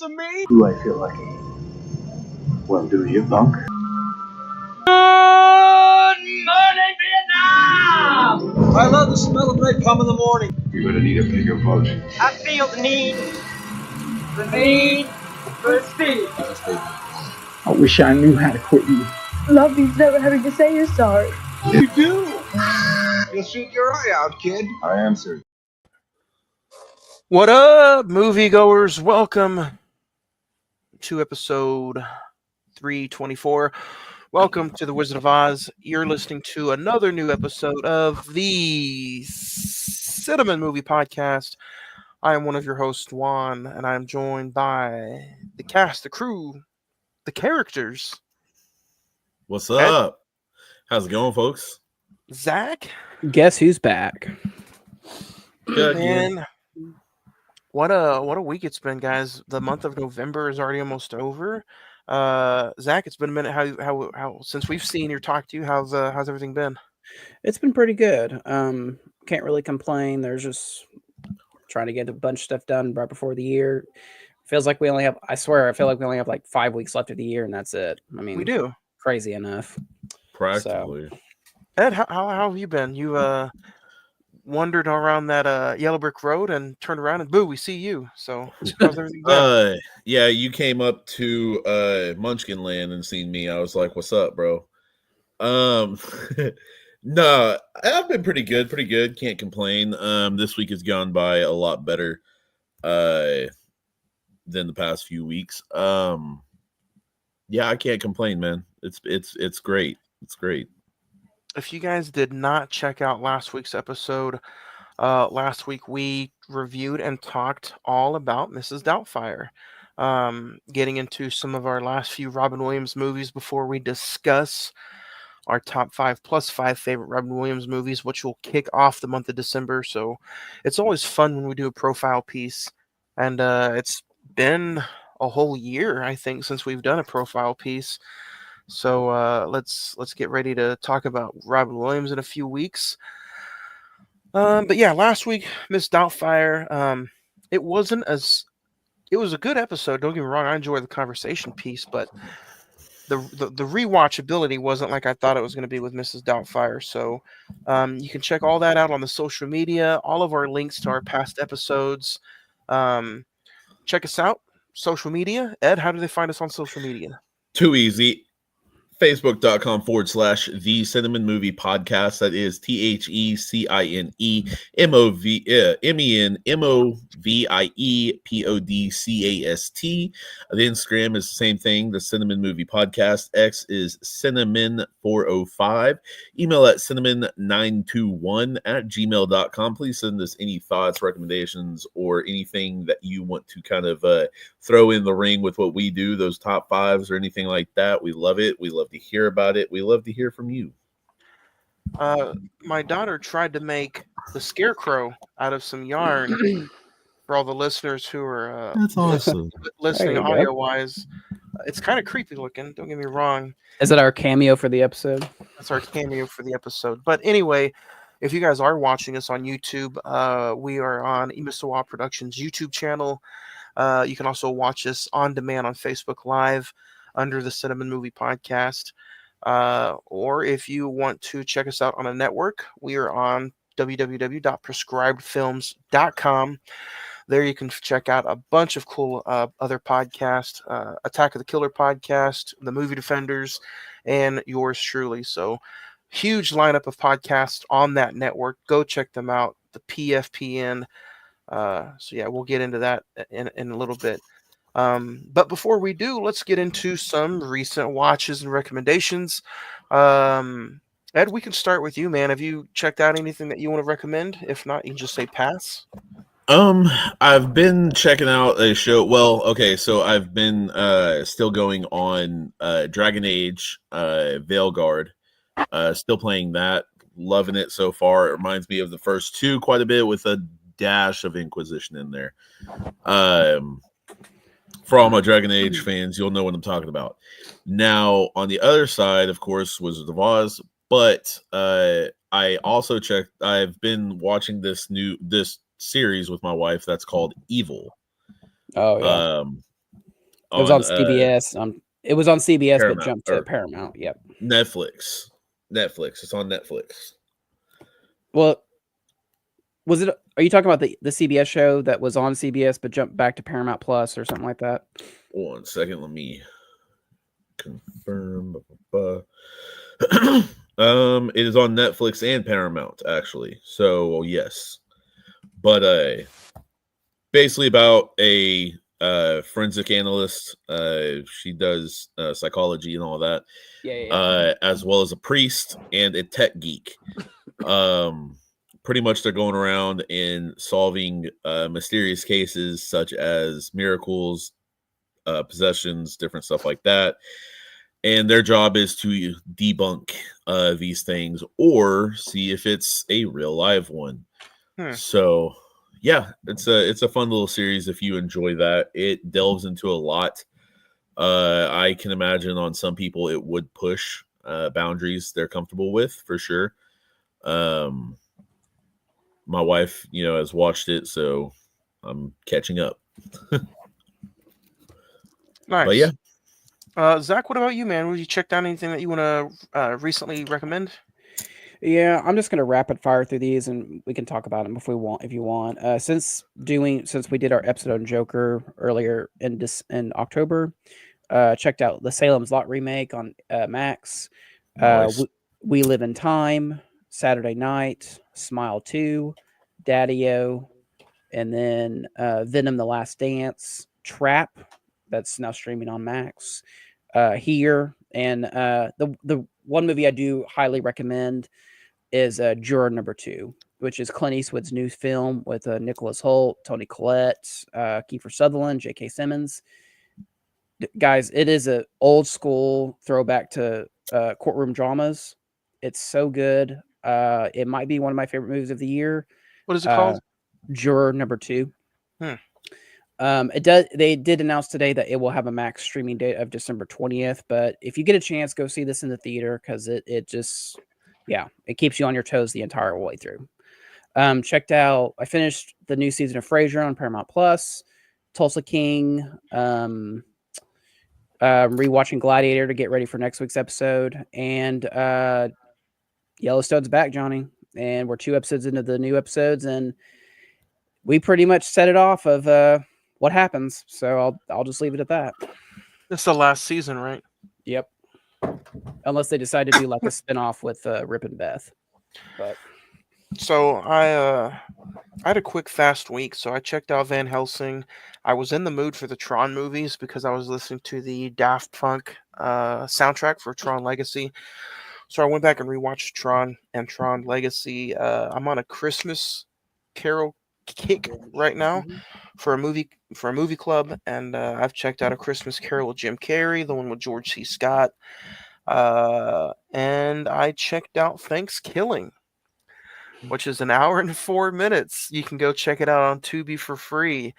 of me? Do I feel lucky? Well, do you, punk? Good morning, Vietnam! I love the smell of napalm in the morning. You're gonna need a bigger boat. I feel the need for speed. I wish I knew how to quit you. Love means never having to say you're sorry. You do. You'll shoot your eye out, kid. I answered. What up, moviegoers? Welcome to episode 324. Welcome to the Wizard of Oz. You're listening to another new episode of the Cine-Men Movie Podcast. I am one of your hosts, Juan, and I'm joined by the cast, the crew, the characters. What's up? How's it going, folks? Zach. Guess who's back? Good, Man, what a week it's been, guys. The month of November is already almost over. Zach, it's been a minute. How since we've seen you, talked to you, how's everything been? It's been pretty good. Can't really complain. There's just trying to get a bunch of stuff done right before the year. Feels like we only have, I feel like we only have like 5 weeks left of the year, and that's it. I mean, We do. crazy enough. Practically. Ed, how have you been? You wandered around that yellow brick road and turned around and boo, we see you. So how's everything been? Yeah, you came up to Munchkin Land and seen me. I was like, "What's up, bro?" No, I've been pretty good. Can't complain. This week has gone by a lot better than the past few weeks. Yeah, I can't complain, man. It's great. It's great. If you guys did not check out last week's episode, last week we reviewed and talked all about Mrs. Doubtfire, getting into some of our last few Robin Williams movies before we discuss our top 5 plus 5 favorite Robin Williams movies, which will kick off the month of December. So it's always fun when we do a profile piece, and it's been a whole year, I think, since we've done a profile piece. So let's get ready to talk about Robin Williams in a few weeks. But yeah, last week, Miss Doubtfire, it was a good episode. Don't get me wrong, I enjoyed the conversation piece, but the rewatchability wasn't like I thought it was going to be with Mrs. Doubtfire. So you can check all that out on the social media, all of our links to our past episodes. Check us out, social media. Ed, how do they find us on social media? Too easy. Facebook.com/The Cine-Men Movie Podcast. That is TheCineMenMoviepodcast. The Instagram is the same thing, the Cine-Men Movie Podcast. X is Cine-Men405. Email at cinemen921@gmail.com. Please send us any thoughts, recommendations, or anything that you want to kind of throw in the ring with what we do, those top 5s or anything like that. We love it. We love to hear about it. We love to hear from you. My daughter tried to make the scarecrow out of some yarn for all the listeners who are That's awesome. listening There you go. audio wise. It's kind of creepy looking, don't get me wrong. Is it our cameo for the episode? That's our cameo for the episode. But anyway, if you guys are watching us on YouTube, we are on Imisawa Productions YouTube channel. You can also watch us on demand on Facebook Live under the Cine-Men Movie Podcast. Or if you want to check us out on a network, we are on www.prescribedfilms.com. There you can check out a bunch of cool other podcasts, Attack of the Killer podcast, The Movie Defenders, and yours truly. So huge lineup of podcasts on that network. Go check them out, the PFPN. So yeah, we'll get into that in a little bit. But before we do, let's get into some recent watches and recommendations. Ed, we can start with you, man. Have you checked out anything that you want to recommend? If not, you can just say pass. I've been checking out a show. Well, okay, so I've been still going on Dragon Age Veilguard. Still playing that. Loving it so far. It reminds me of the first 2 quite a bit with a dash of Inquisition in there. For all my Dragon Age fans, you'll know what I'm talking about. Now, on the other side, of course, Wizard of Oz, but I also checked. I've been watching this series with my wife that's called Evil. Oh yeah. It was on CBS. It was on CBS, but Paramount, jumped to Paramount. Yep. Netflix. It's on Netflix. Well, was it? Are you talking about the CBS show that was on CBS but jumped back to Paramount Plus or something like that? 1 second, let me confirm. It is on Netflix and Paramount, actually. So yes, but basically about a forensic analyst. She does psychology and all that. Yeah. As well as a priest and a tech geek. Pretty much they're going around and solving mysterious cases such as miracles, possessions, different stuff like that. And their job is to debunk these things or see if it's a real live one. So yeah, it's a fun little series if you enjoy that. It delves into a lot. I can imagine on some people it would push boundaries they're comfortable with for sure. My wife, has watched it, so I'm catching up. Nice. But yeah. Zach, what about you, man? Would you check down anything that you want to recently recommend? Yeah, I'm just gonna rapid fire through these, and we can talk about them if you want. Since we did our episode on Joker earlier in October, checked out the Salem's Lot remake on Max. Nice. We Live in Time, Saturday Night, Smile 2, Daddy-O, and then Venom: The Last Dance, Trap, that's now streaming on Max. Here, and the one movie I do highly recommend is Juror Number 2, which is Clint Eastwood's new film with Nicholas Hoult, Toni Collette, Kiefer Sutherland, J.K. Simmons. Guys, it is a old school throwback to courtroom dramas. It's so good. It might be one of my favorite movies of the year. What is it called? Juror Number 2. They did announce today that it will have a Max streaming date of December 20th. But if you get a chance, go see this in the theater because it just, it keeps you on your toes the entire way through. I finished the new season of Frasier on Paramount Plus, Tulsa King, rewatching Gladiator to get ready for next week's episode, and Yellowstone's back, Johnny, and we're 2 episodes into the new episodes, and we pretty much set it off of what happens. So I'll just leave it at that. It's the last season, right? Yep. Unless they decide to do like a spinoff with Rip and Beth. But so I had a quick fast week, so I checked out Van Helsing. I was in the mood for the Tron movies because I was listening to the Daft Punk soundtrack for Tron Legacy. So I went back and rewatched Tron and Tron Legacy. I'm on a Christmas Carol kick right now for a movie club, and I've checked out A Christmas Carol with Jim Carrey, the one with George C. Scott, and I checked out Thanksgiving, which is an hour and 4 minutes. You can go check it out on Tubi for free.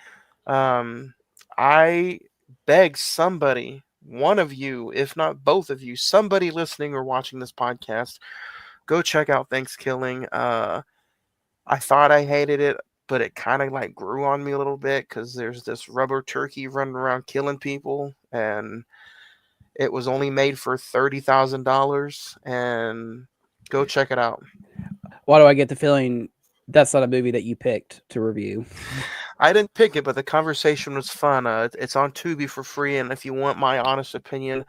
I beg somebody, one of you, if not both of you, somebody listening or watching this podcast, go check out Thanksgiving. I thought I hated it, but it kind of like grew on me a little bit because there's this rubber turkey running around killing people, and it was only made for $30,000. And go check it out. Why do I get the feeling that's not a movie that you picked to review? I didn't pick it, but the conversation was fun. It's on Tubi for free, and if you want my honest opinion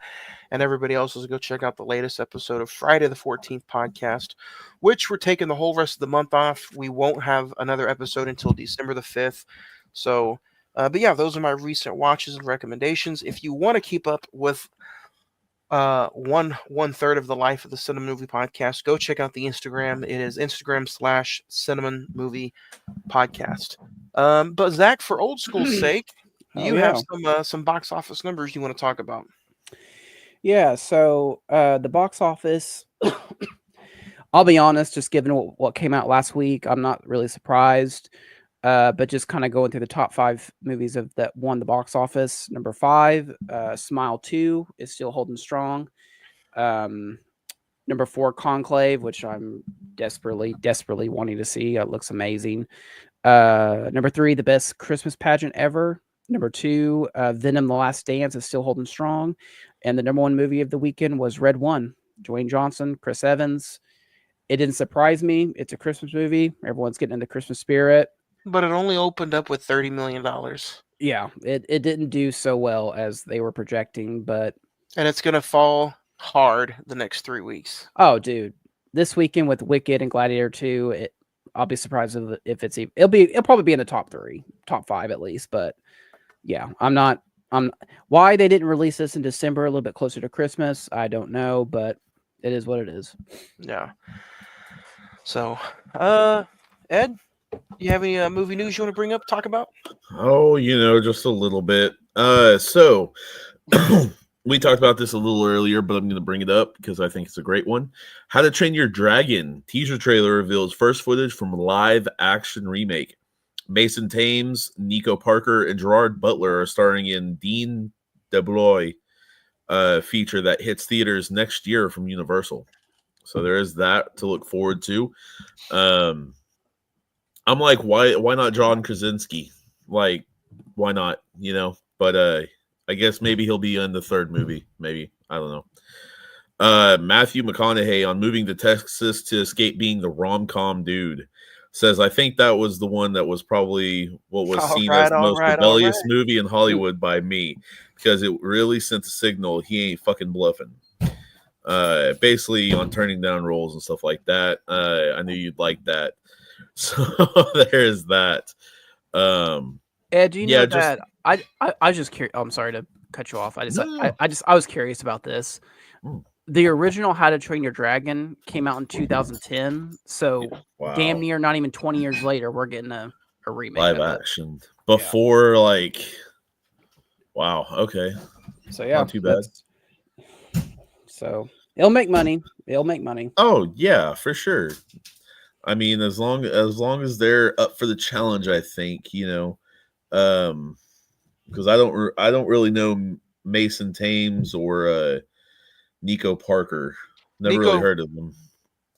and everybody else's, go check out the latest episode of Friday the 14th podcast, which we're taking the whole rest of the month off. We won't have another episode until December the 5th. So, but yeah, those are my recent watches and recommendations. If you want to keep up with one third of the life of the Cine-Men Movie Podcast, go check out the Instagram. It is Instagram/Cine-Men Movie Podcast. But Zach, for old school's sake, you have some box office numbers you want to talk about. Yeah, so the box office, I'll be honest, just given what came out last week, I'm not really surprised. But just kind of going through the top 5 movies that won the box office. Number 5, Smile 2 is still holding strong. Number 4, Conclave, which I'm desperately wanting to see. It looks amazing. Number 3, The Best Christmas Pageant Ever. Number 2, Venom: The Last Dance is still holding strong, and the number 1 movie of the weekend was Red One. Dwayne Johnson, Chris Evans. It didn't surprise me. It's a Christmas movie. Everyone's getting in the Christmas spirit. But it only opened up with $30 million. Yeah, it didn't do so well as they were projecting, but And it's going to fall hard the next 3 weeks. oh, dude, this weekend with Wicked and Gladiator 2, I'll be surprised if it's even. It'll probably be in the top 3, top 5 at least. But yeah, I'm why they didn't release this in December, a little bit closer to Christmas. I don't know, but it is what it is. Yeah. So, Ed, you have any movie news you want to bring up, talk about? Oh, just a little bit. So we talked about this a little earlier, but I'm going to bring it up because I think it's a great one. How to Train Your Dragon teaser trailer reveals first footage from a live action remake. Mason Thames, Nico Parker, and Gerard Butler are starring in Dean DeBlois feature that hits theaters next year from Universal. So there is that to look forward to. I'm like, why not John Krasinski? Like, why not? But I guess maybe he'll be in the third movie. Maybe, I don't know. Matthew McConaughey on moving to Texas to escape being the rom-com dude says, I think that was the one that was probably what was seen as the most rebellious movie in Hollywood by me, because it really sent a signal he ain't fucking bluffing. Basically on turning down roles and stuff like that. I knew you'd like that. So there's that. Ed, do you know that I was just curious. Oh, I'm sorry to cut you off. I was curious about this. The original How to Train Your Dragon came out in 2010, so damn near not even 20 years later, we're getting a remake. Live action before, like, wow, okay. So yeah, not too bad. So it'll make money. It'll make money. Oh yeah, for sure. I mean, as long as they're up for the challenge, I think, because I don't really know Mason Thames or Nico Parker. Never really heard of them.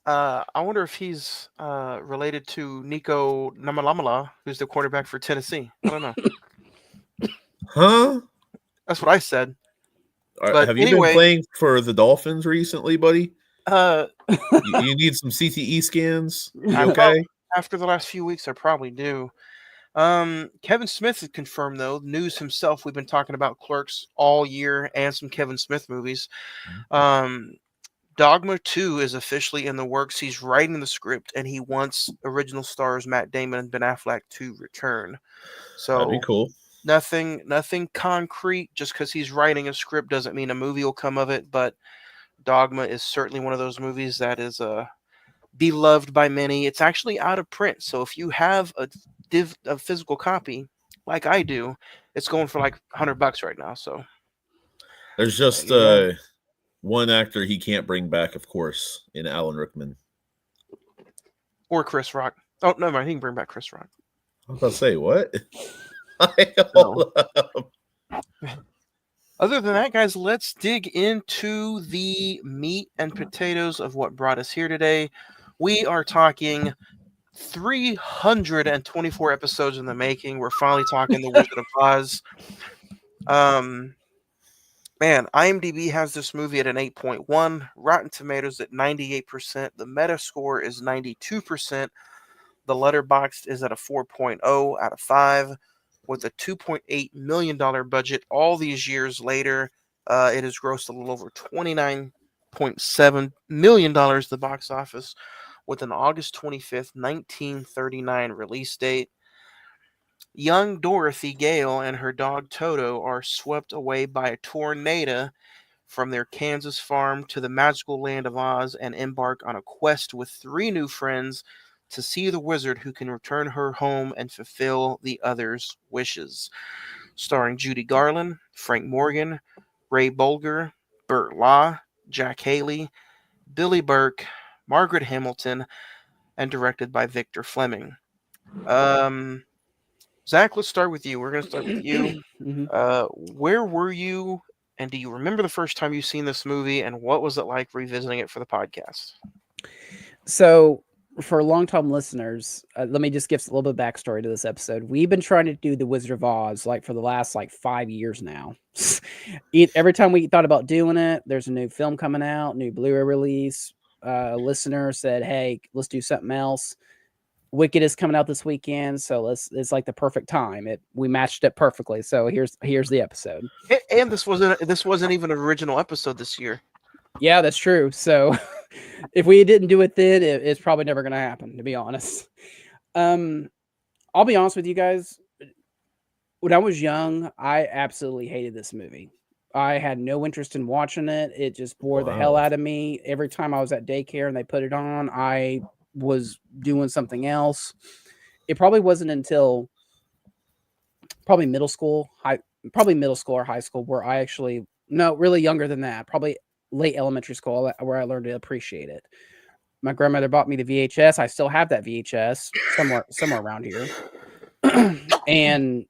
I wonder if he's related to Nico Namalamala, who's the quarterback for Tennessee. I don't know. Huh? That's what I said. Have you been playing for the Dolphins recently, buddy? You need some CTE scans. Okay. After the last few weeks, I probably do. Kevin Smith has confirmed, though, news himself. We've been talking about Clerks all year and some Kevin Smith movies. Dogma 2 is officially in the works. He's writing the script, and he wants original stars Matt Damon and Ben Affleck to return. So that'd be cool. Nothing concrete. Just because he's writing a script doesn't mean a movie will come of it. But Dogma is certainly one of those movies that is beloved by many. It's actually out of print, so if you have a physical copy, like I do, it's going for like $100 right now. So there's just one actor he can't bring back, of course, in Alan Rickman or Chris Rock. Oh, no, he can bring back Chris Rock. I was about to say, what? Other than that, guys, let's dig into the meat and potatoes of what brought us here today. We are talking 324 episodes in the making. We're finally talking The Wizard of Oz. Man, IMDb has this movie at an 8.1, Rotten Tomatoes at 98%, the Metascore is 92%, the Letterboxd is at a 4.0 out of 5, with a $2.8 million budget. All these years later, it has grossed a little over $29.7 million at the box office, with an August 25th, 1939 release date. Young Dorothy Gale and her dog Toto are swept away by a tornado from their Kansas farm to the magical land of Oz and embark on a quest with 3 new friends to see the wizard who can return her home and fulfill the others' wishes. Starring Judy Garland, Frank Morgan, Ray Bolger, Burt Law, Jack Haley, Billy Burke, Margaret Hamilton, and directed by Victor Fleming. Zach, let's start with you. We're going to start with you. Where were you, and do you remember the first time you seen this movie, and what was it like revisiting it for the podcast? So, for long-time listeners, let me just give a little bit of backstory to this episode. We've been trying to do the Wizard of Oz like for the last 5 years now. Every time we thought about doing it, there's a new film coming out, new Blu-ray release. Listener said, "Hey, let's do something else." Wicked is coming out this weekend, so it's like the perfect time. We matched it perfectly. So here's the episode. And this wasn't even an original episode this year. Yeah, that's true. So if we didn't do it then, it's probably never going to happen, to be honest. I'll be honest with you guys. When I was young, I absolutely hated this movie. I had no interest in watching it. It just bore the hell out of me. Every time I was at daycare and they put it on, I was doing something else. It probably wasn't until probably middle school or high school where I actually, no, really younger than that, probably late elementary school, where I learned to appreciate it. My grandmother bought me the VHS. I still have that VHS somewhere around here. And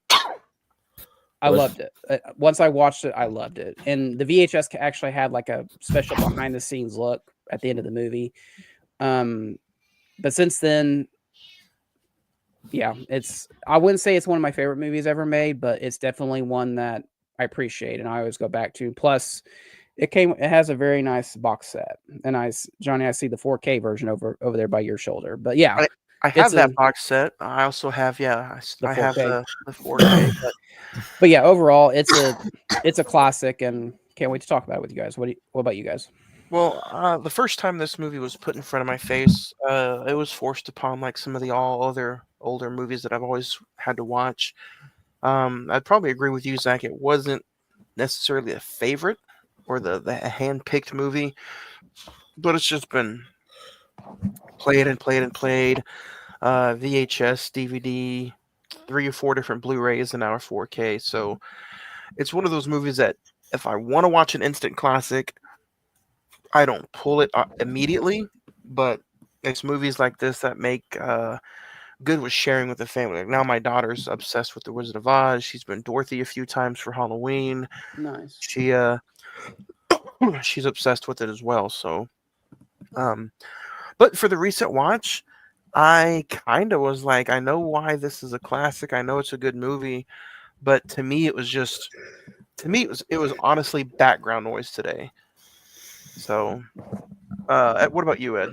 I loved it. Once I watched it, I loved it. And the VHS actually had like a special behind the scenes look at the end of the movie. But since then, yeah, I wouldn't say it's one of my favorite movies ever made, but it's definitely one that I appreciate and I always go back to. Plus, it has a very nice box set. And Johnny, I see the 4K version over there by your shoulder. But yeah, I have that box set. I also have, I have the 4K. But yeah, overall, it's a classic, and can't wait to talk about it with you guys. What about you guys? Well, the first time this movie was put in front of my face, it was forced upon like some of the all other older movies that I've always had to watch. I'd probably agree with you, Zach. It wasn't necessarily a favorite or the hand-picked movie, but it's just been played and played and played. VHS, DVD, 3 or 4 different Blu-rays, and now a 4K. So it's one of those movies that if I want to watch an instant classic, I don't pull it immediately, but it's movies like this that make good with sharing with the family. Like now my daughter's obsessed with The Wizard of Oz. She's been Dorothy a few times for Halloween. Nice. She's obsessed with it as well. So, but for the recent watch, I kind of was like, I know why this is a classic. I know it's a good movie, but to me, it was honestly background noise today. So, what about you, Ed?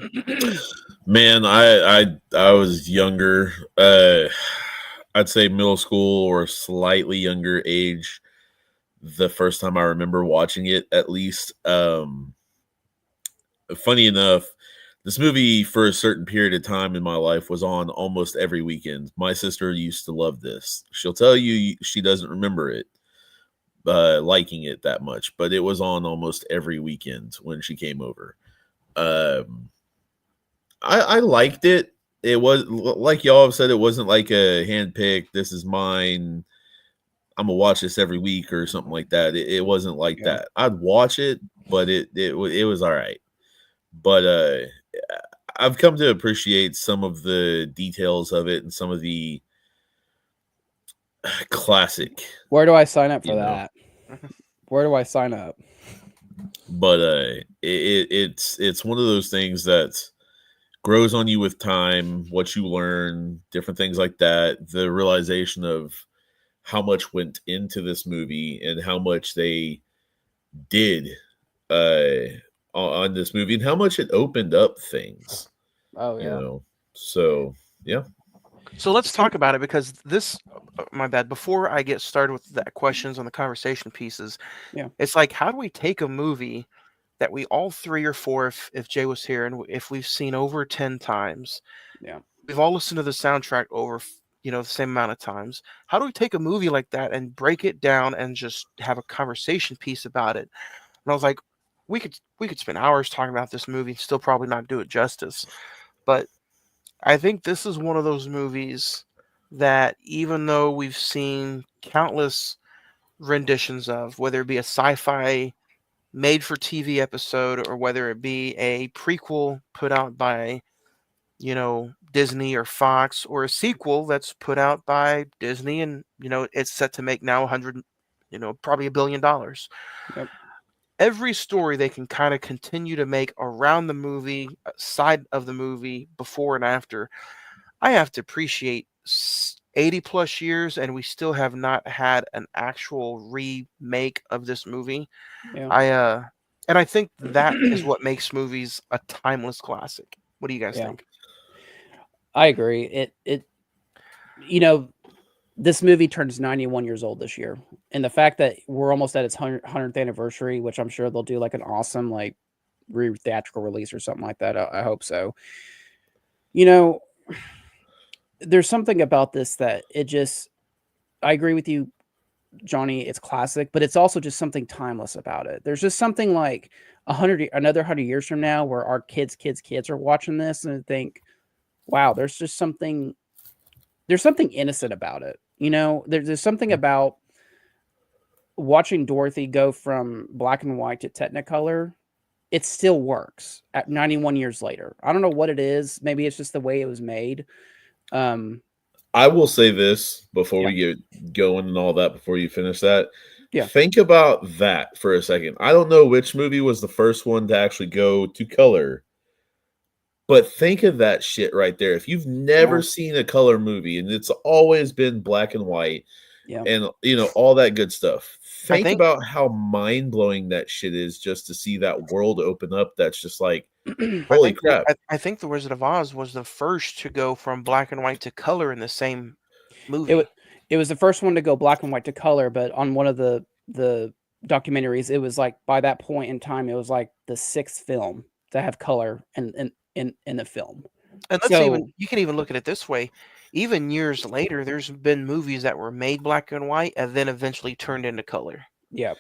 Man, I was younger. I'd say middle school or slightly younger age. The first time I remember watching it, at least. Funny enough, this movie for a certain period of time in my life was on almost every weekend. My sister used to love this. She'll tell you she doesn't remember it liking it that much, but it was on almost every weekend when she came over. I liked it. It was like y'all have said, it wasn't like a handpicked, this is mine, I'm gonna watch this every week or something like that. It wasn't like that. I'd watch it, but it was all right. But I've come to appreciate some of the details of it and some of the classic. Where do I sign up for that? Where do I sign up? But it's one of those things that grows on you with time, what you learn, different things like that. The realization of how much went into this movie and how much they did on this movie and how much it opened up things. Oh, yeah. You know? So, yeah. So let's talk about it because this, my bad, before I get started with the questions on the conversation pieces, it's like, how do we take a movie that we all 3 or 4, if Jay was here, and if we've seen over 10 times, we've all listened to the soundtrack over, the same amount of times. How do we take a movie like that and break it down and just have a conversation piece about it? And I was like, we could spend hours talking about this movie and still probably not do it justice. But I think this is one of those movies that even though we've seen countless renditions of, whether it be a sci-fi made-for-TV episode or whether it be a prequel put out by, Disney or Fox, or a sequel that's put out by Disney and, it's set to make now probably $1 billion. Yep. every story they can kind of continue to make around the movie, side of the movie, before and after. I have to appreciate 80 plus years, and we still have not had an actual remake of this movie. Yeah. And I think that is what makes movies a timeless classic. What do you guys Yeah. think? I agree. You know, this movie turns 91 years old this year. And the fact that we're almost at its 100th anniversary, which I'm sure they'll do like an awesome, like, theatrical release or something like that. I hope so. You know, there's something about this that I agree with you, Johnny. It's classic, but it's also just something timeless about it. There's just something like another 100 years from now where our kids are watching this and think, wow, there's something innocent about it. You know, there's something about watching Dorothy go from black and white to Technicolor. It still works at 91 years later. I don't know what it is. Maybe it's just the way it was made. I will say this before Yeah. we get going and all that, before you finish that. Yeah. Think about that for a second. I don't know which movie was the first one to actually go to color, but think of that shit right there. If you've never Yeah. seen a color movie and it's always been black and white, Yeah. and all that good stuff, think think- about how mind-blowing that shit is just to see that world open up. That's just like, holy crap. I think The Wizard of Oz was the first to go from black and white to color in the same movie. It was the first one to go black and white to color, but on one of the documentaries, it was like by that point in time, it was like the 6th film to have color in the film. And you can even look at it this way. Even years later, there's been movies that were made black and white and then eventually turned into color. Yeah.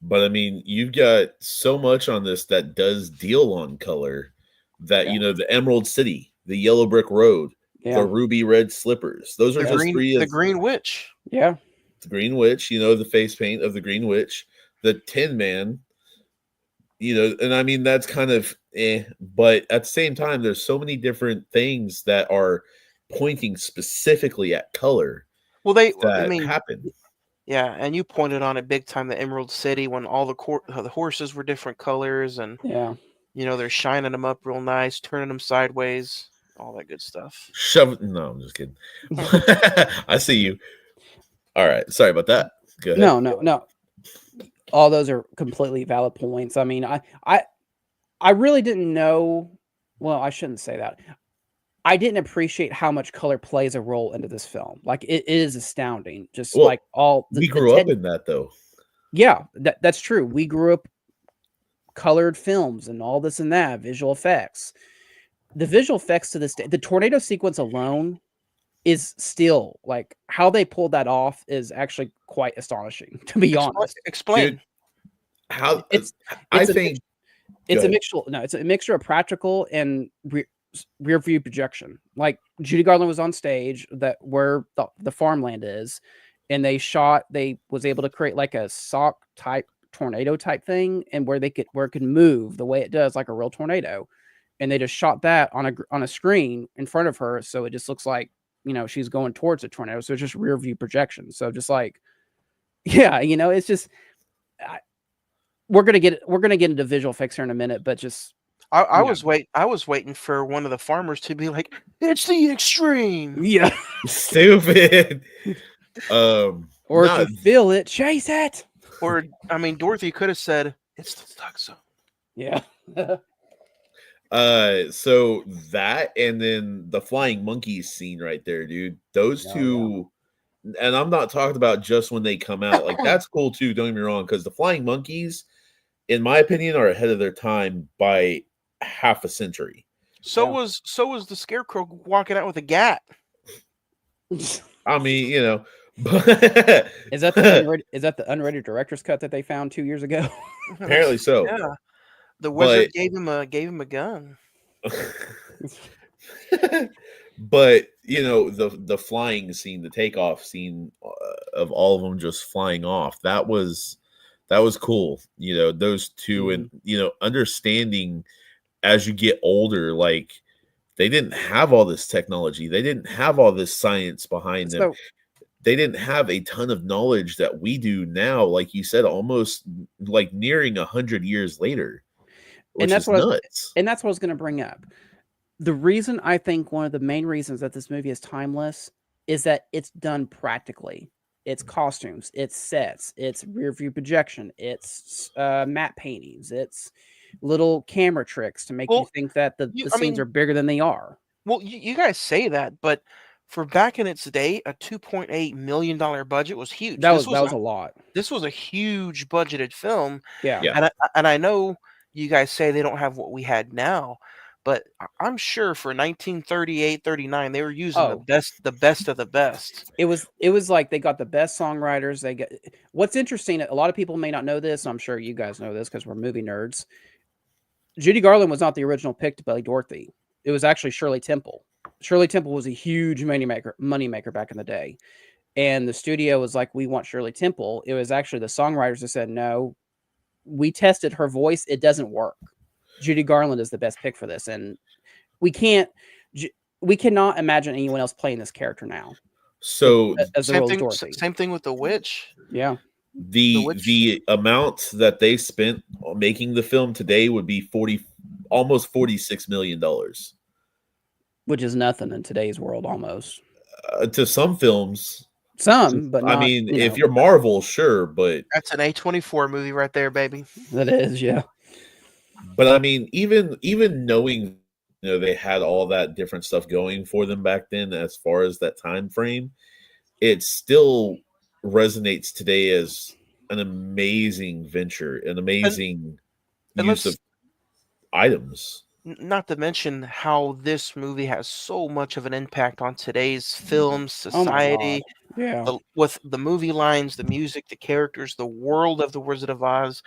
But I mean, you've got so much on this that does deal on color that, the Emerald City, the Yellow Brick Road, the Ruby Red Slippers. Those are just three. The Green Witch. Yeah. The Green Witch, the face paint of the Green Witch, the Tin Man, and I mean, that's kind of but at the same time, there's so many different things that are pointing specifically at color. Well, happen. Yeah, and you pointed on it big time, the Emerald City, when all the horses were different colors, and they're shining them up real nice, turning them sideways, all that good stuff. No, I'm just kidding. I see you. All right, sorry about that. Go ahead. No. All those are completely valid points. I mean, I really didn't know. Well, I shouldn't say that. I didn't appreciate how much color plays a role into this film. Like, it is astounding. Just like all we grew up in that, though. Yeah, that's true. We grew up colored films and all this and that, visual effects. The visual effects to this day, the tornado sequence alone is still, like, how they pulled that off is actually quite astonishing, to be honest. Explain. Dude, how it's a mixture of practical and rear view projection. Like, Judy Garland was on stage where the farmland is, and they was able to create like a sock type tornado type thing, and where it could move the way it does like a real tornado, and they just shot that on a screen in front of her, so it just looks like she's going towards a tornado. So it's just rear view projection. So just like, yeah, it's just we're gonna get into visual effects here in a minute, but just I was waiting for one of the farmers to be like, "It's the extreme." Yeah, stupid. Or if you feel it, chase it. Or I mean, Dorothy could have said, "It's the stuck zone." Yeah. So that, and then the flying monkeys scene right there, dude. Those two, and I'm not talking about just when they come out. Like, that's cool too. Don't get me wrong, because the flying monkeys, in my opinion, are ahead of their time by half a century. So was the Scarecrow walking out with a gat. I mean, is that the unrated director's cut that they found 2 years ago? Apparently so. Yeah. The wizard gave him a gun. But the flying scene, the takeoff scene of all of them just flying off, that was cool. Those two, and understanding as you get older, like, they didn't have all this technology, they didn't have all this science behind them. they didn't have a ton of knowledge that we do now, like you said, almost like nearing 100 years later, which is nuts. And that's what I was going to bring up. The reason I think one of the main reasons that this movie is timeless is that it's done practically. It's costumes, it's sets, it's rear view projection, it's matte paintings, it's little camera tricks to make you think that the scenes are bigger than they are. Well, you guys say that, but for back in its day, a $2.8 million budget was huge. That was a lot. This was a huge budgeted film. Yeah. And I know you guys say they don't have what we had now, but I'm sure for 1938, 39, they were using the best of the best. It was like they got the best songwriters. What's interesting, a lot of people may not know this. I'm sure you guys know this because we're movie nerds. Judy Garland was not the original pick to play Dorothy. It was actually Shirley Temple. Shirley Temple was a huge moneymaker back in the day. And the studio was like, we want Shirley Temple. It was actually the songwriters that said, no, we tested her voice. It doesn't work. Judy Garland is the best pick for this. And we cannot imagine anyone else playing this character now. So as the role of Dorothy. Same thing with the witch. Yeah. The amount that they spent on making the film today would be almost $46 million. Which is nothing in today's world, almost. To some films. Some, but not, I mean, if you're Marvel, sure, but... That's an A24 movie right there, baby. That is, yeah. But I mean, even knowing, they had all that different stuff going for them back then as far as that time frame, it still resonates today as an amazing venture, an amazing use of items. Not to mention how this movie has so much of an impact on today's film, society. With the movie lines, the music, the characters, the world of The Wizard of Oz.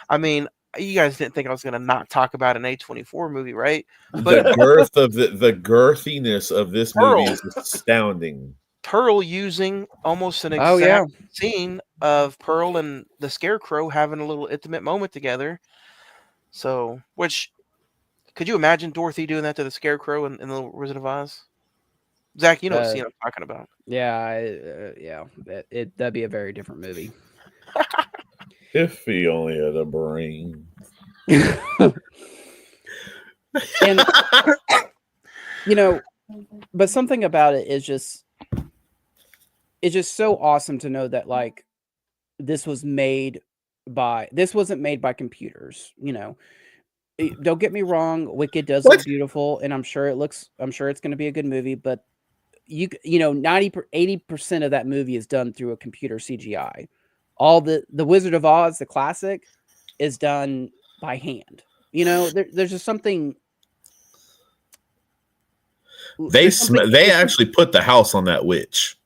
I mean, you guys didn't think I was going to not talk about an A24 movie, right? But the girth of the girthiness of this movie is astounding. Pearl using almost an exact scene of Pearl and the Scarecrow having a little intimate moment together. So, could you imagine Dorothy doing that to the Scarecrow in The Wizard of Oz? Zach, you know what scene I'm talking about. Yeah, that'd be a very different movie. If he only had a brain. And, but something about it is just, it's just so awesome to know that, like, this wasn't made by computers, Don't get me wrong, Wicked does look beautiful, and I'm sure it's going to be a good movie, but 80% of that movie is done through a computer CGI. All the Wizard of Oz, the classic, is done by hand. There's just something. They actually put the house on that witch.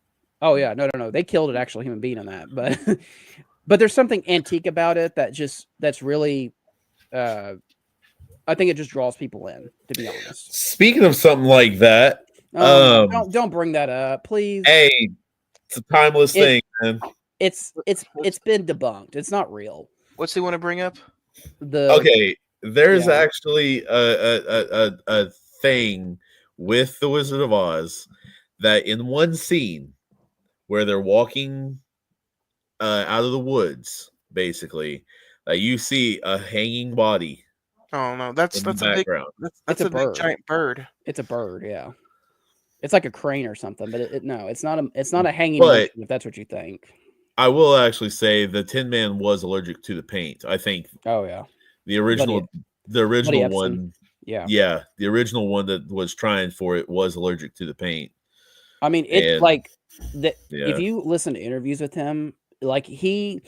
Oh yeah, no. They killed an actual human being on that, but there's something antique about it that's really. I think it just draws people in, to be honest. Speaking of something like that, don't bring that up, please. Hey, it's a timeless thing, man. It's been debunked. It's not real. What's he want to bring up? There's actually a thing with The Wizard of Oz that in one scene where they're walking out of the woods, basically, you see a hanging body. Oh no, that's a background. That's a big giant bird. It's a bird, yeah. It's like a crane or something, but it's not a hanging motion, if that's what you think. I will actually say the Tin Man was allergic to the paint. I think. Oh yeah. The original one. Yeah. The original one that was trying for it was allergic to the paint. I mean, it's like that. Yeah. If you listen to interviews with him, like he's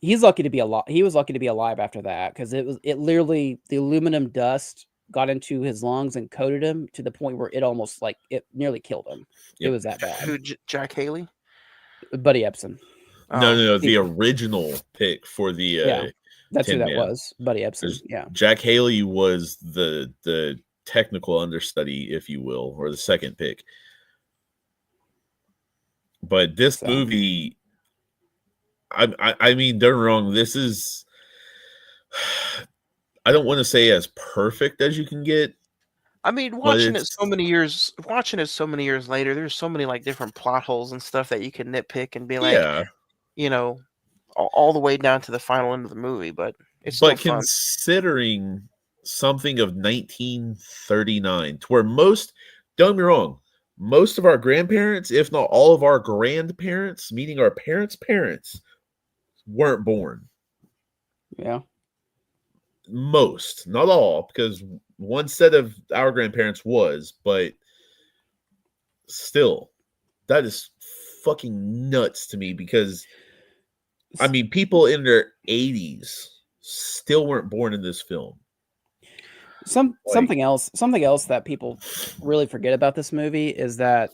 lucky to be alive. He was lucky to be alive after that because it literally the aluminum dust got into his lungs and coated him to the point where it nearly killed him. Yep. It was that bad. Who? Jack Haley? Buddy Epson. No. The original pick for the that's Tin who that Man was. Buddy Epson. Yeah. Jack Haley was the technical understudy, if you will, or the second pick. But this movie, I mean, don't get me wrong. This is, I don't want to say as perfect as you can get, I mean, But watching it it's so many years later, there's so many like different plot holes and stuff that you can nitpick and be like, yeah. you know, all the way down to the final end of the movie, but it's still But fun. considering something of 1939, to where most, don't get me wrong, most of our grandparents, if not all of our grandparents, meaning our parents' parents, weren't born. Yeah. Most, not all, because one set of our grandparents was, but still, that is fucking nuts to me because, I mean, people in their 80s still weren't born in this film. Something else that people really forget about this movie is that,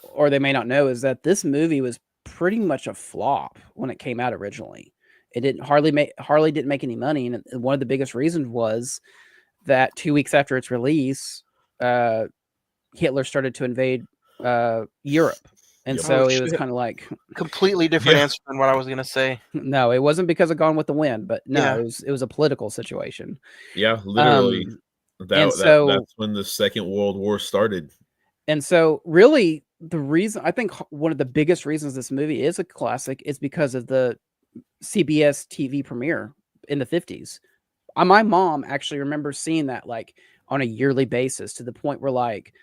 or they may not know, is that this movie was pretty much a flop when it came out originally. It didn't hardly didn't make any money, and one of the biggest reasons was that 2 weeks after its release, Hitler started to invade Europe, and Yep. so Oh, it was shit. kind of like Completely different Yeah. answer than what I was gonna say. no, it wasn't because of Gone with the Wind, but no, Yeah. it was a political situation. Yeah, literally. And so That's when the Second World War started. really the reason I think one of the biggest reasons this movie is a classic is because of the CBS TV premiere in the 50s. My mom actually remembers seeing that like on a yearly basis to the point where like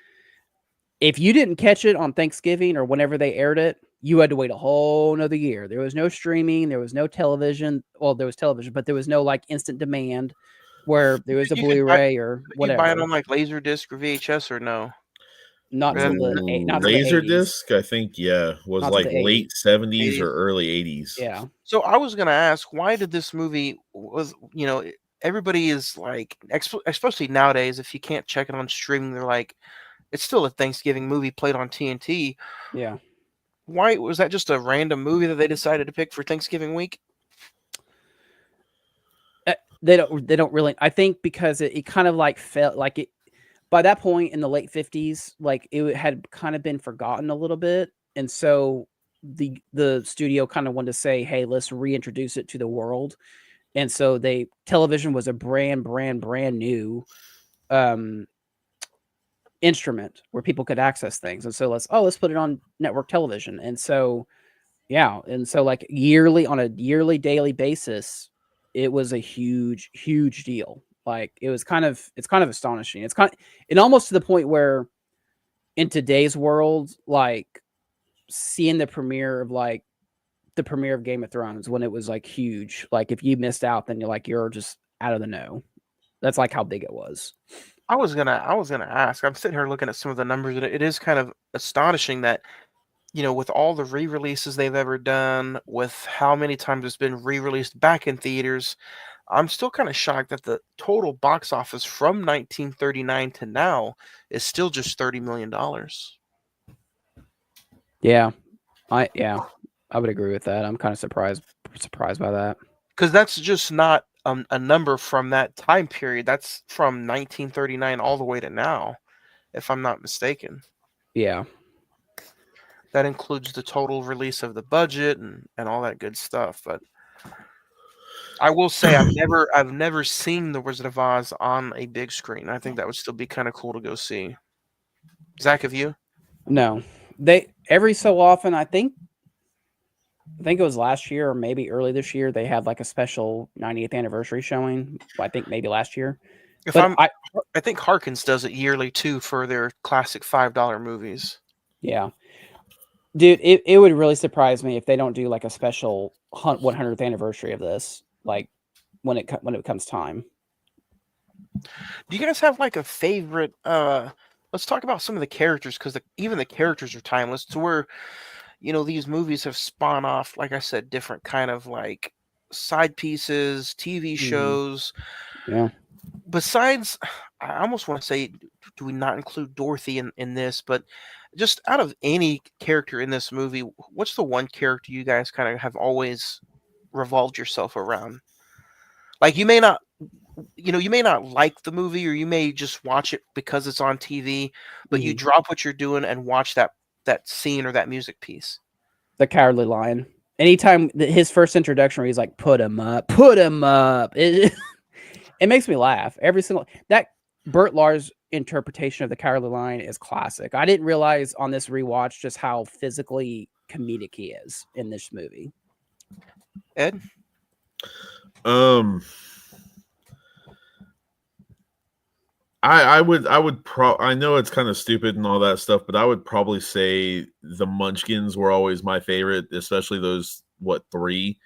if you didn't catch it on Thanksgiving or whenever they aired it, you had to wait a whole nother year. There was no streaming, there was no television. Well, there was television, but there was no like instant demand where there was a You could buy Blu-ray or you buy it whatever. on like Laserdisc or VHS or no? Not And until not till the Laser 80s. disc, I think, yeah, was Not till like the late 80s. 70s 80s. or early 80s. Yeah. So I was gonna ask, why did this movie was everybody is like, especially nowadays, if you can't check it on streaming, they're like, it's still a Thanksgiving movie played on TNT. Yeah. Why was that just a random movie that they decided to pick for Thanksgiving week? They don't really, I think because it kind of like felt like it by that point in the late 50s, like it had kind of been forgotten a little bit. And so the studio kind of wanted to say, hey, let's reintroduce it to the world. And so television was a brand new instrument where people could access things. And so let's put it on network television. And so yeah, and so like on a yearly daily basis, it was a huge deal. Like it's kind of astonishing. And almost to the point where in today's world, like seeing the premiere of Game of Thrones when it was like huge, like if you missed out, then you're just out of the know. That's like how big it was. I was gonna ask. I'm sitting here looking at some of the numbers, and it is kind of astonishing that with all the re-releases they've ever done, with how many times it's been re-released back in theaters, I'm still kind of shocked that the total box office from 1939 to now is still just $30 million. Yeah, I would agree with that. I'm kind of surprised by that. Because that's just not a number from that time period. That's from 1939 all the way to now, if I'm not mistaken. Yeah. That includes the total release of the budget and all that good stuff. But I will say I've never seen The Wizard of Oz on a big screen. I think that would still be kind of cool to go see. Zach, have you? No. They every so often, I think it was last year or maybe early this year, they had like a special 90th anniversary showing. I think maybe last year. I think Harkins does it yearly too for their classic $5 movies. Yeah. Dude, it would really surprise me if they don't do like a special 100th anniversary of this, like when it comes time. Do you guys have like a favorite? Let's talk about some of the characters, because even the characters are timeless. To where these movies have spawned off, like I said, different kind of like side pieces, TV shows. Yeah. Besides, I almost want to say, do we not include Dorothy in this? But just out of any character in this movie, what's the one character you guys kind of have always revolved yourself around? Like you may not like the movie, or you may just watch it because it's on TV, but you drop what you're doing and watch that scene or that music piece. The Cowardly Lion. Anytime his first introduction where he's like, put him up. It makes me laugh every single Burt Lahr's interpretation of the Cowardly Lion is classic. I didn't realize on this rewatch just how physically comedic he is in this movie. Ed? I would I know it's kind of stupid and all that stuff, but I would probably say the Munchkins were always my favorite, especially those three.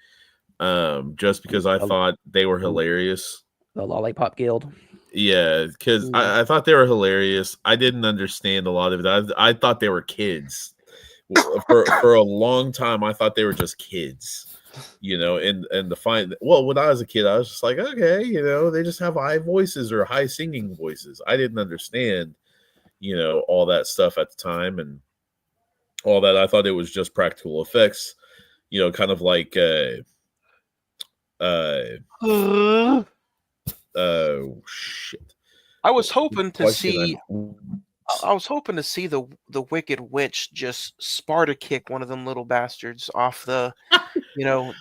Just because I thought they were hilarious. The Lollipop Guild. Yeah, because I thought they were hilarious. I didn't understand a lot of it. I thought they were kids. For a long time, I thought they were just kids. And when I was a kid, I was just like, okay, they just have high voices or high singing voices. I didn't understand, all that stuff at the time and all that. I thought it was just practical effects, kind of like, shit. I was hoping to see the Wicked Witch just Sparta kick one of them little bastards off the,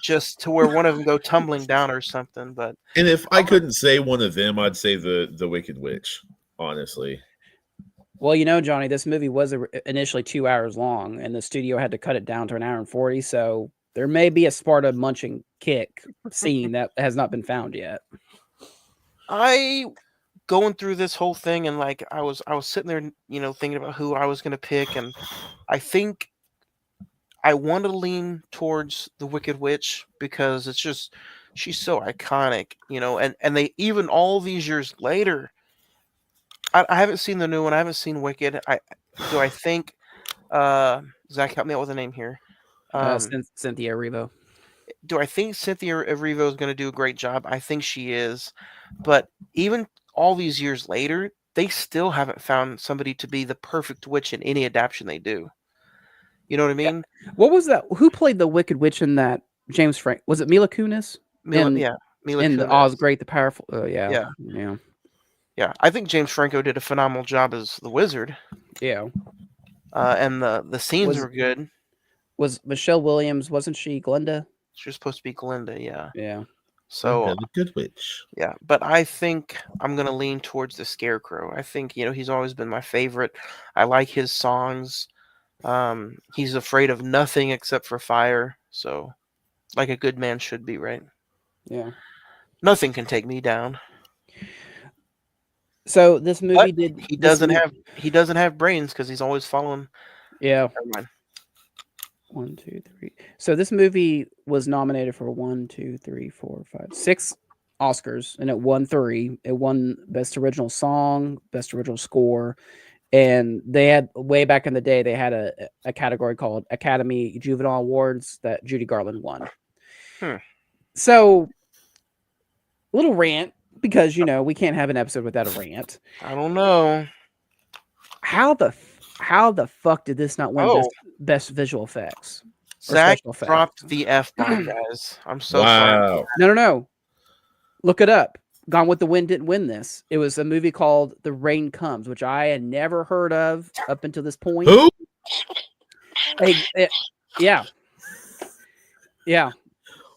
just to where one of them go tumbling down or something. But if I couldn't say one of them, I'd say the Wicked Witch, honestly. Well, Johnny, this movie was initially 2 hours long, and the studio had to cut it down to 1 hour and 40. So there may be a Sparta munching kick scene that has not been found yet. Going through this whole thing, and like I was sitting there, thinking about who I was going to pick, and I think I want to lean towards the Wicked Witch because it's just she's so iconic, and they even all these years later. I haven't seen the new one. I haven't seen Wicked. I think Zach, help me out with a name here. Cynthia Erivo. Do I think Cynthia Erivo is going to do a great job? I think she is, but even all these years later, they still haven't found somebody to be the perfect witch in any adaptation they do. You know what I mean? Yeah. What was that? Who played the Wicked Witch in that? James Frank? Was it Mila Kunis? Mila in Kunis. The Oz Great, the Powerful. Yeah. I think James Franco did a phenomenal job as the wizard. Yeah. And the scenes were good. Was Michelle Williams? Wasn't she Glenda? She was supposed to be Glenda. Yeah. Yeah. So the Good Witch. Yeah, but I think I'm gonna lean towards the Scarecrow. I think he's always been my favorite. I like his songs. He's afraid of nothing except for fire. So, like a good man should be, right? Yeah. Nothing can take me down. So this movie He doesn't have brains because he's always following. Yeah. Never mind. 1, 2, 3. So this movie was nominated for 6 Oscars, and it won 3. It won Best Original Song, Best Original Score, and they had way back in the day they had a category called Academy Juvenile Awards that Judy Garland won. So, little rant because we can't have an episode without a rant. I don't know how the fuck did this not win best visual effects? Zach dropped the F-bomb, guys. I'm so sorry. No. Look it up. Gone with the Wind didn't win this. It was a movie called The Rain Comes, which I had never heard of up until this point. Who? Yeah.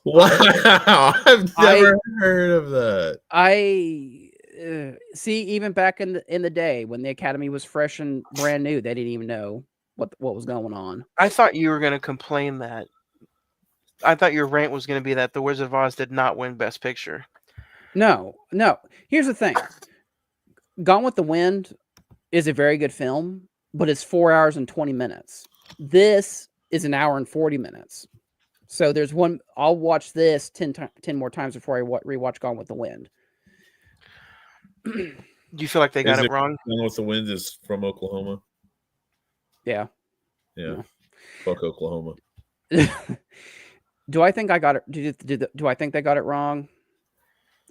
Wow. I've never heard of that. See, even back in the day when the Academy was fresh and brand new, they didn't even know what was going on. I thought you were going to complain that. I thought your rant was going to be that The Wizard of Oz did not win Best Picture. No. Here's the thing. Gone with the Wind is a very good film, but it's 4 hours and 20 minutes. This is 1 hour and 40 minutes. So there's one. I'll watch this 10 more times before I rewatch Gone with the Wind. Do you feel like they got it wrong? Gone with the Wind is from Oklahoma. Yeah. Fuck Oklahoma. Do I think I got it? Do I think they got it wrong?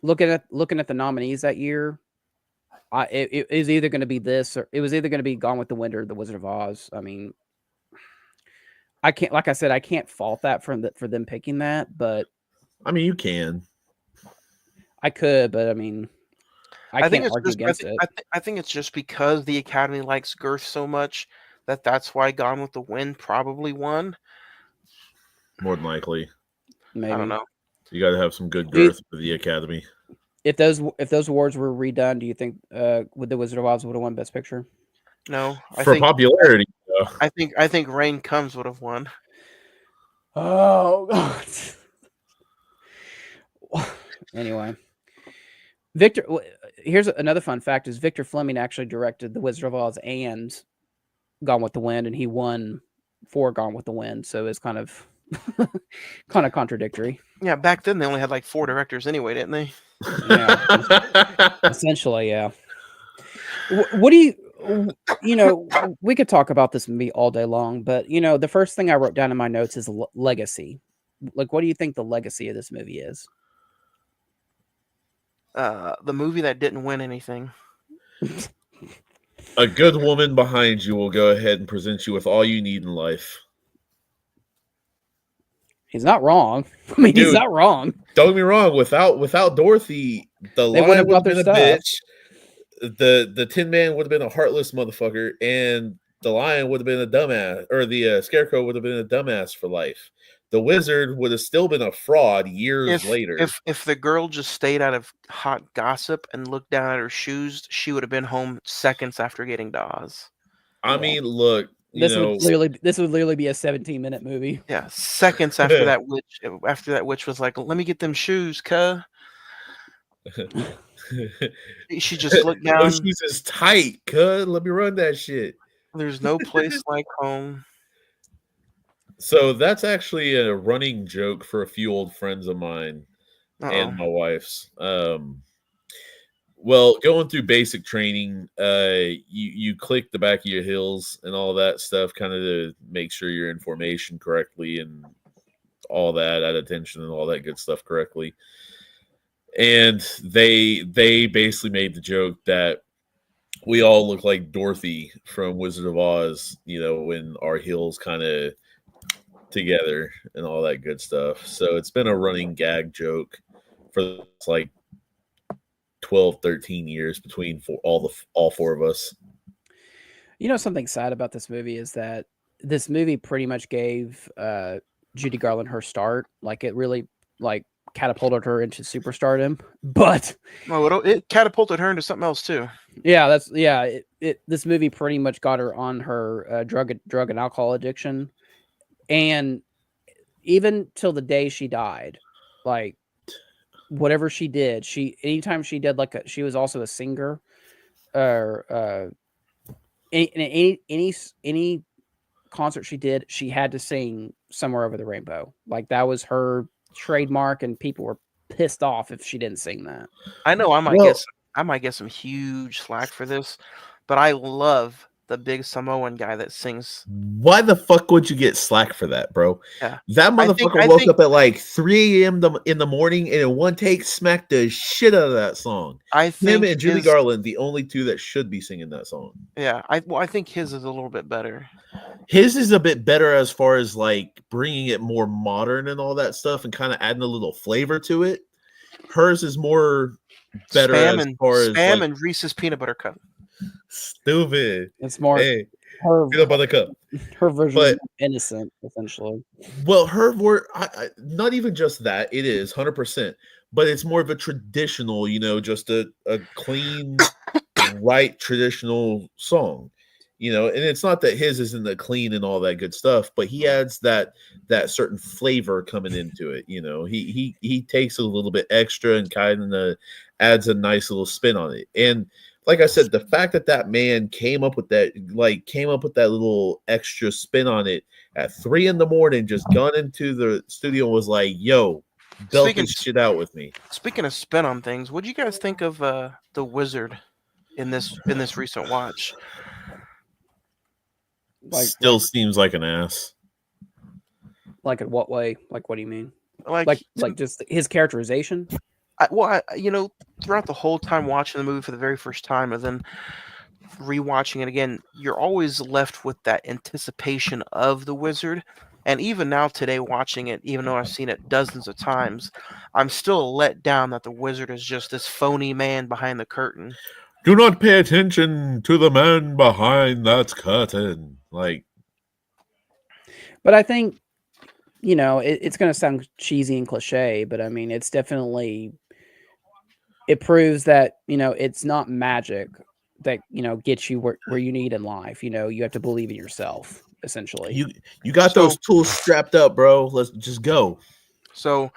Looking at the nominees that year, it is either going to be this or it was either going to be Gone with the Wind or The Wizard of Oz. I mean, I can't, like I said, I can't fault that for them picking that, but I mean, you can. I could, but I mean, I think it's just because the Academy likes girth so much that's why Gone with the Wind probably won. More than likely. Maybe. I don't know. You got to have some good girth for the Academy. If those awards were redone, do you think would the Wizard of Oz would have won Best Picture? No, For popularity, though. I think Rain Comes would have won. Oh God. Anyway, Victor. Here's another fun fact: is Victor Fleming actually directed The Wizard of Oz and Gone with the Wind, and he won for Gone with the Wind. So it's kind of contradictory. Yeah, back then they only had like 4 directors anyway, didn't they? Yeah, essentially, yeah. What do you we could talk about this movie all day long, but the first thing I wrote down in my notes is legacy. Like, what do you think the legacy of this movie is? The movie that didn't win anything. A good woman behind you will go ahead and present you with all you need in life. He's not wrong. I mean, he's not wrong. Don't get me wrong. Without Dorothy, the They Lion would have been a stuff. bitch. The Tin Man would have been a heartless motherfucker, and the Lion would have been a dumbass, or the Scarecrow would have been a dumbass for life. The Wizard would have still been a fraud years later. If the girl just stayed out of hot gossip and looked down at her shoes, she would have been home seconds after getting to Oz. I mean, look, this would literally be a 17-minute movie. Yeah, seconds after that witch was like, "Let me get them shoes, cuh." She just looked down. Those shoes is tight, cuh. Let me run that shit. There's no place like home. So that's actually a running joke for a few old friends of mine and my wife's. Well, going through basic training, you click the back of your heels and all that stuff, kind of to make sure your information correctly and all that, add attention and all that good stuff correctly. And they basically made the joke that we all look like Dorothy from Wizard of Oz, when our heels kind of together and all that good stuff. So it's been a running gag joke for like 12, 13 years between all 4 of us. Something sad about this movie is that this movie pretty much gave Judy Garland her start. Like, it really catapulted her into superstardom, but it catapulted her into something else too. Yeah, this movie pretty much got her on her drug and alcohol addiction, and even till the day she died, like, whatever she did, anytime she did she was also a singer, or any concert she did, she had to sing Somewhere Over the Rainbow. Like, that was her trademark, and people were pissed off if she didn't sing that. I know I might get some huge slack for this, but I love the big Samoan guy that sings. Why the fuck would you get slack for that, bro? Yeah. That motherfucker woke up at like 3 a.m. in the morning and in one take smacked the shit out of that song. Him and Judy Garland, the only 2 that should be singing that song. Yeah, I think his is a little bit better. His is a bit better as far as like bringing it more modern and all that stuff and kind of adding a little flavor to it. Hers is more better Spam and Reese's peanut butter cup. Stupid. It's more her peanut butter cup. Her version is innocent, essentially. Well, her word, not even just that. It is 100%, but it's more of a traditional, just a clean, right traditional song. And it's not that his isn't the clean and all that good stuff, but he adds that certain flavor coming into it. He takes a little bit extra and kind of adds a nice little spin on it. And like I said, the fact that man came up with that little extra spin on it at 3 a.m, just gone into the studio and was like, "Yo, belt this shit out with me." Speaking of spin on things, what do you guys think of the Wizard in this recent watch? Still seems like an ass. Like, in what way? Like, what do you mean? Like just his characterization? Throughout the whole time watching the movie for the very first time and then rewatching it again, you're always left with that anticipation of the Wizard. And even now today, watching it, even though I've seen it dozens of times, I'm still let down that the Wizard is just this phony man behind the curtain. Do not pay attention to the man behind that curtain. But I think, it's going to sound cheesy and cliche, but I mean, it's definitely it proves that, it's not magic that, gets you where you need in life. You have to believe in yourself, essentially. You got So- those tools strapped up, bro. Let's just go. So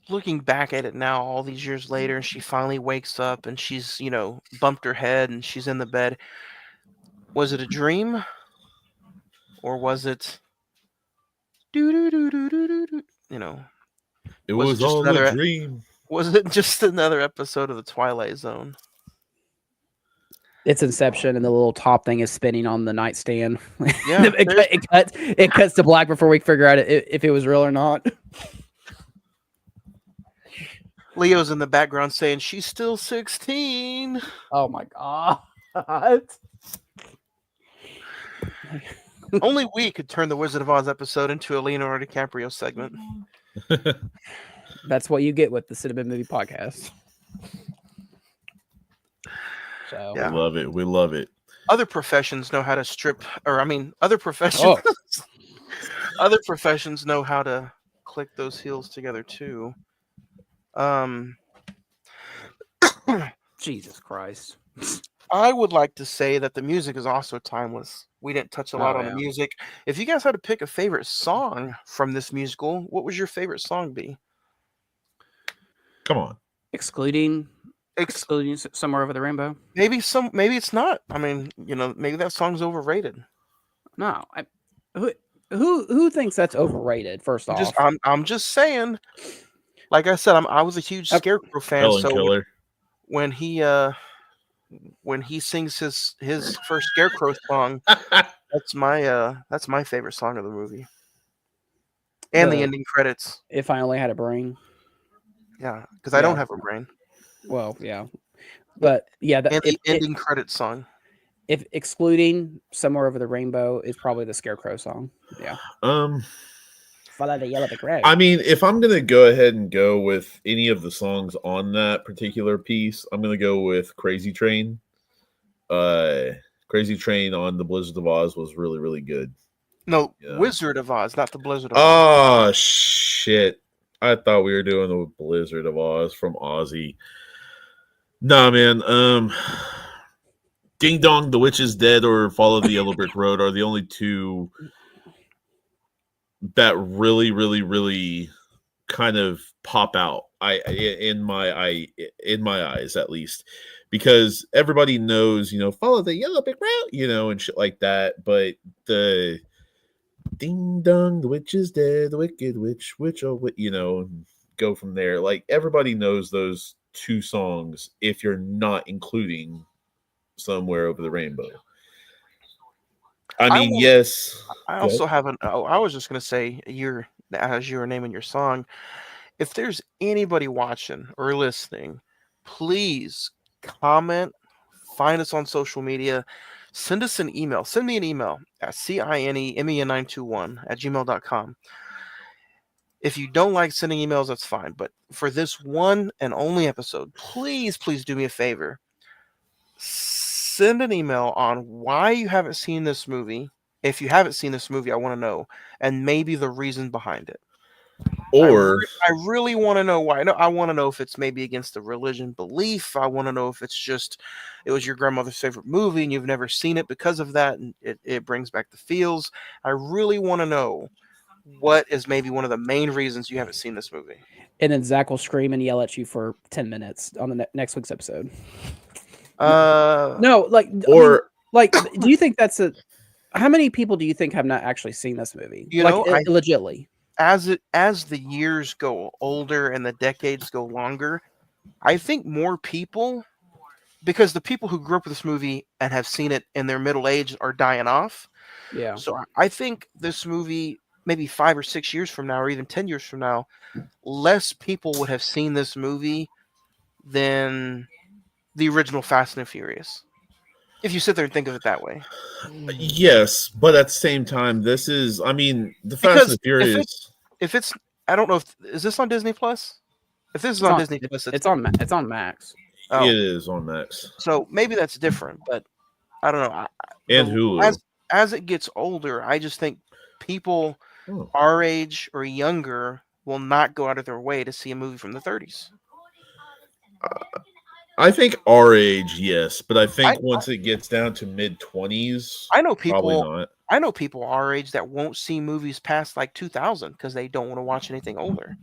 looking back at it now, all these years later, and she finally wakes up and she's, bumped her head and she's in the bed. Was it a dream? Or was it it It Was it was just all another a dream. was it just another episode of the Twilight Zone? It's Inception, and the little top thing is spinning on the nightstand. Yeah, it cuts to black before we figure out if it was real or not. Leo's in the background saying she's still 16. Oh my god! Only we could turn the Wizard of Oz episode into a Leonardo DiCaprio segment. That's what you get with the Cine-Men Movie Podcast. So Yeah. We love it. Other professions know how to strip, other professions. Other professions know how to click those heels together too. Jesus Christ. I would like to say that the music is also timeless. We didn't touch a lot on the music. If you guys had to pick a favorite song from this musical, what would your favorite song be? Come on. Excluding Somewhere Over the Rainbow. Maybe it's not. Maybe that song's overrated. No, who thinks that's overrated? First off, I'm just saying. Like I said, I was a huge Scarecrow fan. Helen So Keller. when he sings his first Scarecrow song, that's my favorite song of the movie. And the ending credits. If I Only Had a Brain. Yeah, because I don't have a brain. Well, yeah, but yeah, And the ending credits song. If excluding Somewhere Over the Rainbow is probably the Scarecrow song. Yeah. Follow the Yellow Brick Road. I mean, if I'm gonna go ahead and go with any of the songs on that particular piece, I'm gonna go with Crazy Train. Crazy Train on the Blizzard of Oz was really, really good. No, Yeah. Wizard of Oz, not the Blizzard of Oz. Oh shit. I thought we were doing the Blizzard of Oz from Ozzy. Nah, man. Ding Dong, The Witch is Dead, or Follow the Yellow Brick Road are the only two that really, really, really kind of pop out. In my eyes, at least, because everybody knows, follow the yellow brick road, and shit like that. But the Ding Dong, the witch is dead, the wicked witch, go from there. Like, everybody knows those two songs if you're not including Somewhere Over the Rainbow. Yes. I also have I was just gonna say, as you were naming your song, if there's anybody watching or listening, please comment, find us on social media, send us an email. Send me an email at cinemen921@gmail.com. If you don't like sending emails, that's fine. But for this one and only episode, please do me a favor. Send an email on why you haven't seen this movie. If you haven't seen this movie, I want to know, and maybe the reason behind it. Or I really want to know why. I want to know if it's maybe against the religion belief. I want to know if it's just it was your grandmother's favorite movie and you've never seen it because of that, and it brings back the feels. I really want to know what is maybe one of the main reasons you haven't seen this movie. And then Zach will scream and yell at you for 10 minutes on the next week's episode. No, do you think that's how many people do you think have not actually seen this movie? Legitly. As the years go older and the decades go longer, I think more people, because the people who grew up with this movie and have seen it in their middle age are dying off. Yeah. So I think this movie, maybe 5 or 6 years from now, or even 10 years from now, less people would have seen this movie than the original Fast and Furious. If you sit there and think of it that way. Yes, but at the same time, this is, the Fast and the Furious. If it's, I don't know is this on Disney Plus? If this is on Disney Plus, it's on Max. Oh. It is on Max. So maybe that's different, but I don't know. And Hulu. As it gets older, I just think people our age or younger will not go out of their way to see a movie from the 30s. I think our age, yes, but I think I- once it gets down to mid-20s, I know probably people. not. I know people our age that won't see movies past like 2000 because they don't want to watch anything older.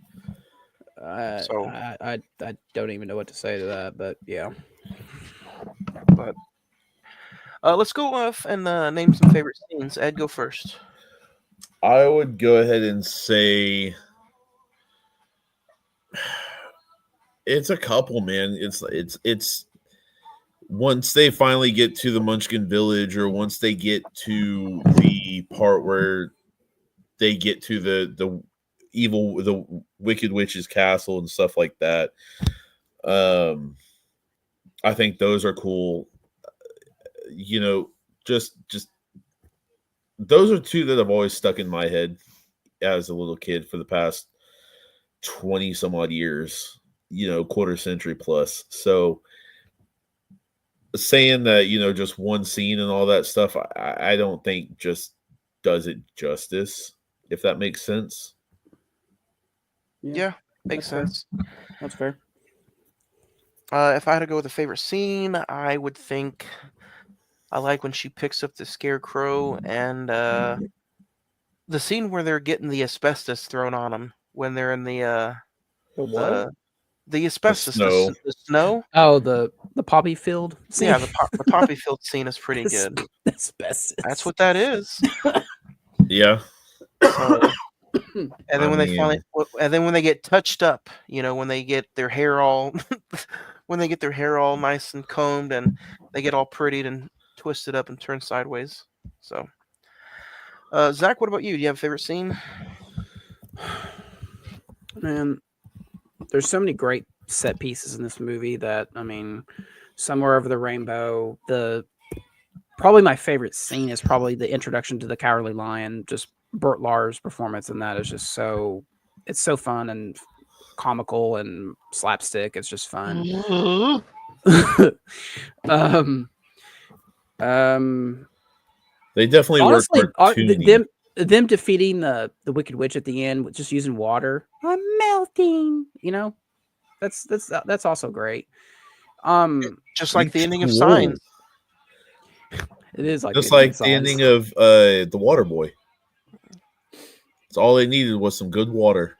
So, I don't even know what to say to that, but yeah. but let's go off and name some favorite scenes. Ed, go first. I would go ahead and say it's a couple, man. It's once they finally get to the Munchkin Village, or once they get to the part where they get to the Wicked Witch's castle and stuff like that. I think those are cool. You know, just those are two that have always stuck in my head as a little kid for the past 20 some odd years, quarter century plus. So saying that, just one scene and all that stuff, I don't think just does it justice, if that makes sense. Yeah, makes sense. That's fair. If I had to go with a favorite scene, I would think I like when she picks up the scarecrow and the scene where they're getting the asbestos thrown on them when they're in the what? the asbestos, snow. the snow. Oh, the poppy field scene. Yeah, the poppy field scene is pretty good. Asbestos. That's what that is. Yeah. So, and then when they get touched up, when they get their hair all nice and combed and they get all prettied and twisted up and turned sideways. So, Zach, what about you? Do you have a favorite scene? Man, there's so many great set pieces in this movie that, Somewhere Over the Rainbow, probably my favorite scene is probably the introduction to the Cowardly Lion. Just Burt Lahr's performance in that is just it's so fun and comical and slapstick. It's just fun. They definitely honestly, work cartoony. them defeating the Wicked Witch at the end with just using water. I'm melting. That's also great. Just like the ending of Signs. It is like just like the ending of The Water Boy. It's all they needed was some good water.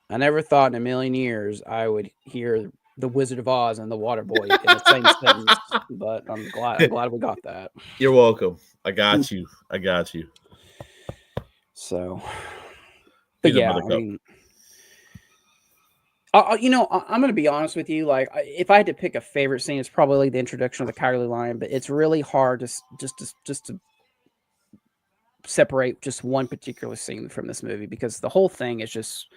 I never thought in a million years I would hear The Wizard of Oz and The Water Boy in the same sentence, but I'm glad we got that. You're welcome. I got you. So, but yeah, I'm going to be honest with you. Like, if I had to pick a favorite scene, it's probably the introduction of the Cowardly Lion. But it's really hard to separate just one particular scene from this movie because the whole thing is just.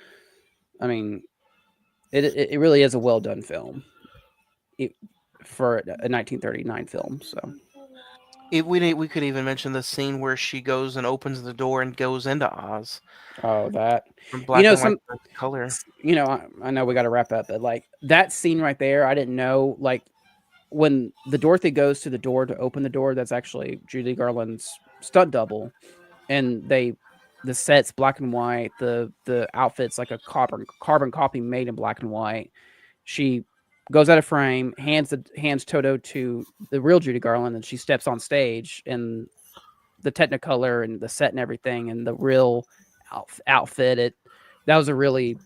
It really is a well done film. For a 1939 film. So. We could even mention the scene where she goes and opens the door and goes into Oz. Oh, that from black and white color. I know we got to wrap up, but like that scene right there, I didn't know. Like when the Dorothy goes to the door to open the door, that's actually Judy Garland's stunt double, and the set's black and white. The outfit's like a carbon copy made in black and white. She goes out of frame, hands Toto to the real Judy Garland, and she steps on stage, and the Technicolor and the set and everything, and the real outfit. That was a really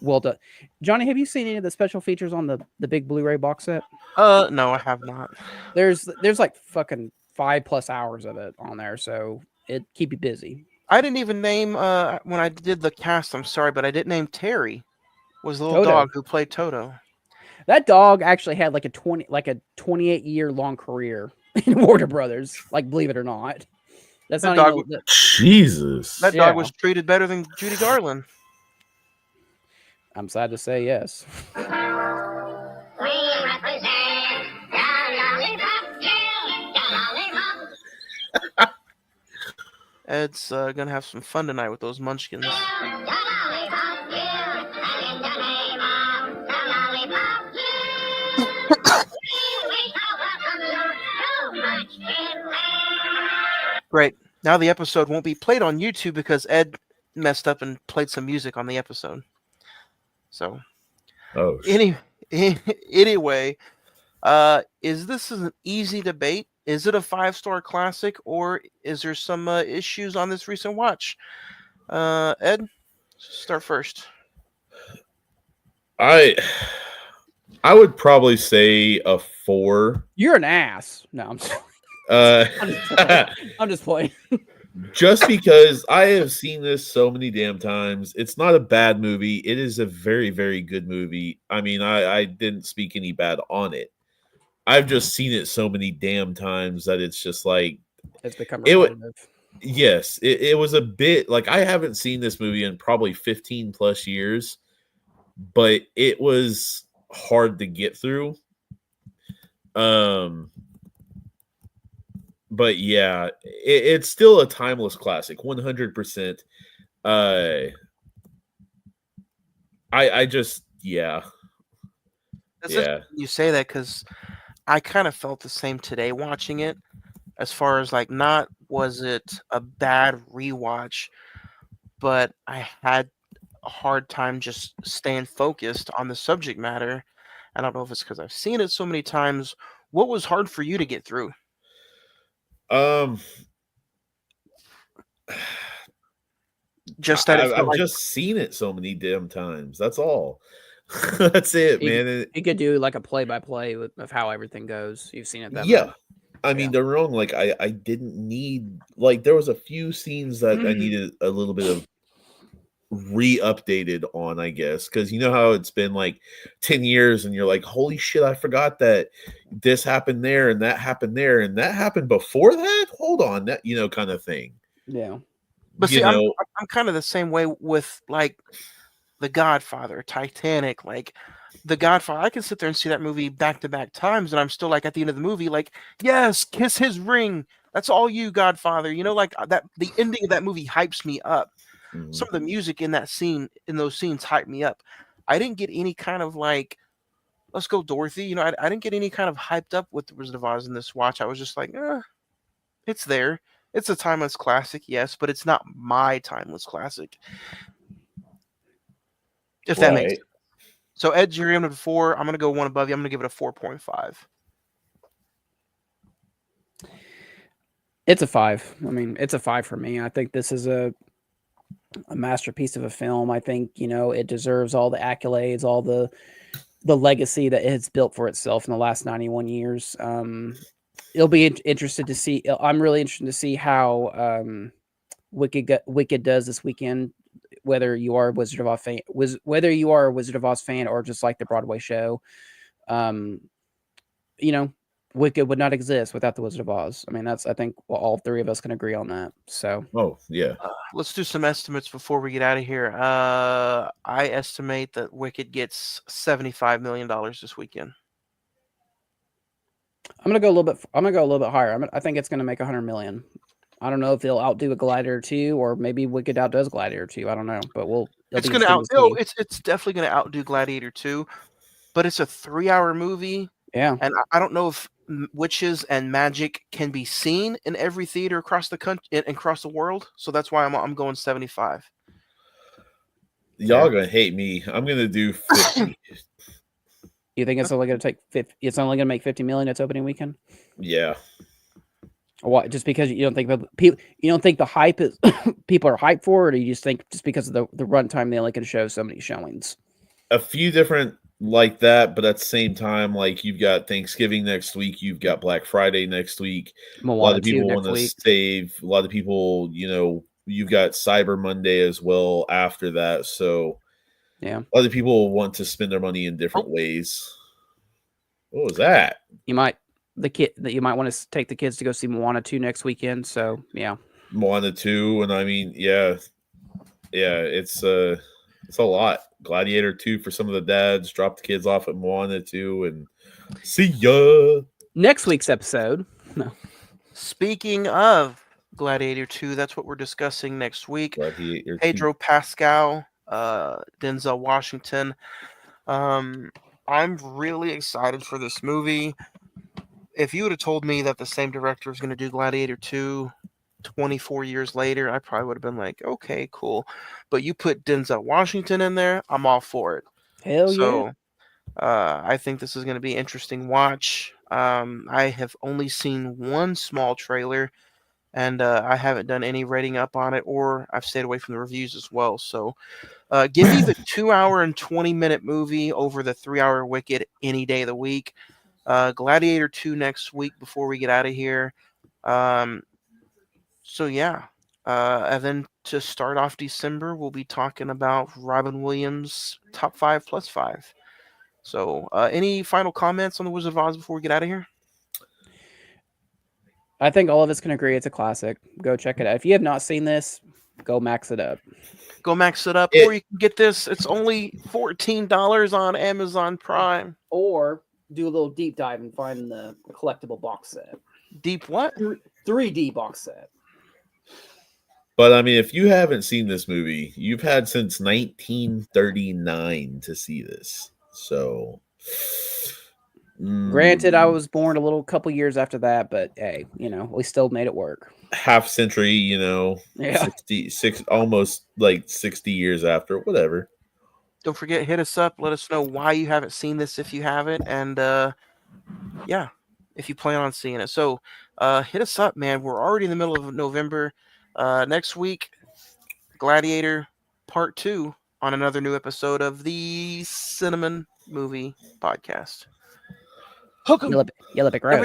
well done. Johnny, have you seen any of the special features on the big Blu-ray box set? No, I have not. There's like fucking 5+ hours of it on there, so it keep you busy. I didn't even name when I did the cast. I'm sorry, but I didn't name Terry. Was the little Toto. dog who played Toto. That dog actually had like a 28-year long career in Warner Brothers. Like, believe it or not, that's that not dog. even, Jesus, that dog was treated better than Judy Garland. I'm sad to say yes. We represent the lollipop guild, the lollipop. Ed's gonna have some fun tonight with those munchkins. Great. Now the episode won't be played on YouTube because Ed messed up and played some music on the episode. So, anyway, Is this an easy debate? Is it a 5-star classic, or is there some issues on this recent watch? Ed, start first. I would probably say a 4. You're an ass. No, I'm just, Uh, I'm just playing. I'm just playing. just because I have seen this so many damn times. It's not a bad movie. It is a very, very good movie. I mean, I didn't speak any bad on it. I've just seen it so many damn times that it's just like It's become it. repetitive. Yes, it was a bit like I haven't seen this movie in probably 15 plus years, but it was hard to get through. But yeah, it's still a timeless classic, 100%. I just It's interesting you say that because I kind of felt the same today watching it. As far as like, not was it a bad rewatch, but I had a hard time just staying focused on the subject matter. I don't know if it's because I've seen it so many times. What was hard for you to get through? Just that I've just seen it so many damn times. That's all. That's it, man. You could do like a play-by-play of how everything goes. You've seen it that Yeah. much. I mean, they're wrong. Like, I didn't need, like, there was a few scenes that I needed a little bit of re-updated on, I guess, because you know how it's been like 10 years and you're like, holy shit, I forgot that this happened there and that happened there and that happened before that. Hold on, that kind of thing. Yeah. But see, I'm kind of the same way with like The Godfather, Titanic, like The Godfather. I can sit there and see that movie back to back times, and I'm still like at the end of the movie, like, yes, kiss his ring. That's all you, Godfather. Like that. The ending of that movie hypes me up. Some of the music in that scene, in those scenes, hyped me up. I didn't get any kind of like, let's go, Dorothy. I didn't get any kind of hyped up with The Wizard of Oz in this watch. I was just like, it's there. It's a timeless classic, yes, but it's not my timeless classic. If that makes sense. So, Ed, you're giving it a 4. I'm going to go one above you. I'm going to give it a 4.5. It's a 5. I mean, it's a 5 for me. I think this is a masterpiece of a film. I think, it deserves all the accolades, all the legacy that it's built for itself in the last 91 years. It'll be interested to see. I'm really interested to see how Wicked does this weekend. Whether you are a Wizard of Oz fan, or just like the Broadway show, Wicked would not exist without the Wizard of Oz. I mean, I think all 3 of us can agree on that. So, let's do some estimates before we get out of here. I estimate that Wicked gets $75 million this weekend. I'm gonna go a little bit higher. I think it's gonna make 100 million. I don't know if they'll outdo a Gladiator 2, or maybe Wicked outdoes Gladiator 2. I don't know, but it's definitely gonna outdo Gladiator 2. But it's a 3-hour movie. Yeah, and I don't know if witches and magic can be seen in every theater across the country and across the world. So that's why I'm going 75. Y'all gonna hate me. I'm gonna do 50. You think it's only gonna take 50? It's only gonna make 50 million its opening weekend? Yeah. What? Just because you don't think people? You don't think the hype is people are hyped for it, or you just think just because of the runtime they only can show so many showings? A few different like that, but at the same time, like you've got Thanksgiving next week, you've got Black Friday next week. Moana, a lot of people want to save. A lot of people, you've got Cyber Monday as well after that. So yeah, a lot of people want to spend their money in different ways. What was that? You might want to take the kids to go see Moana 2 next weekend. So yeah, Moana 2, and I mean, yeah, it's a lot. Gladiator 2 for some of the dads. Drop the kids off at Moana 2 and see ya. Next week's episode. No. Speaking of Gladiator 2, that's what we're discussing next week. Gladiator Pedro 2. Pascal, Denzel Washington. I'm really excited for this movie. If you would have told me that the same director was going to do Gladiator 2 24 years later, I probably would have been like, okay, cool. But you put Denzel Washington in there, I'm all for it. Hell yeah. I think this is going to be an interesting watch. I have only seen one small trailer, and I haven't done any rating up on it, or I've stayed away from the reviews as well. So give me the 2-hour and 20-minute movie over the 3-hour Wicked any day of the week. Gladiator 2 next week before we get out of here. So yeah. And then to start off December, we'll be talking about Robin Williams' top 5 plus 5. So any final comments on The Wizard of Oz before we get out of here? I think all of us can agree it's a classic. Go check it out. If you have not seen this, go max it up. Go max it up, It- or you can get this. It's only $14 on Amazon Prime. Or do a little deep dive and find the collectible box set. Deep what? 3D box set. But I mean, if you haven't seen this movie, you've had since 1939 to see this. So, Granted, I was born a couple years after that, but hey, we still made it work. half century, Yeah. 66, almost like 60 years after, whatever. Don't forget, hit us up. Let us know why you haven't seen this if you haven't, and yeah, if you plan on seeing it. So hit us up, man. We're already in the middle of November. Next week, Gladiator Part 2 on another new episode of the Cine-Men Movie Podcast. Hook 'em. Yellow Brick Road.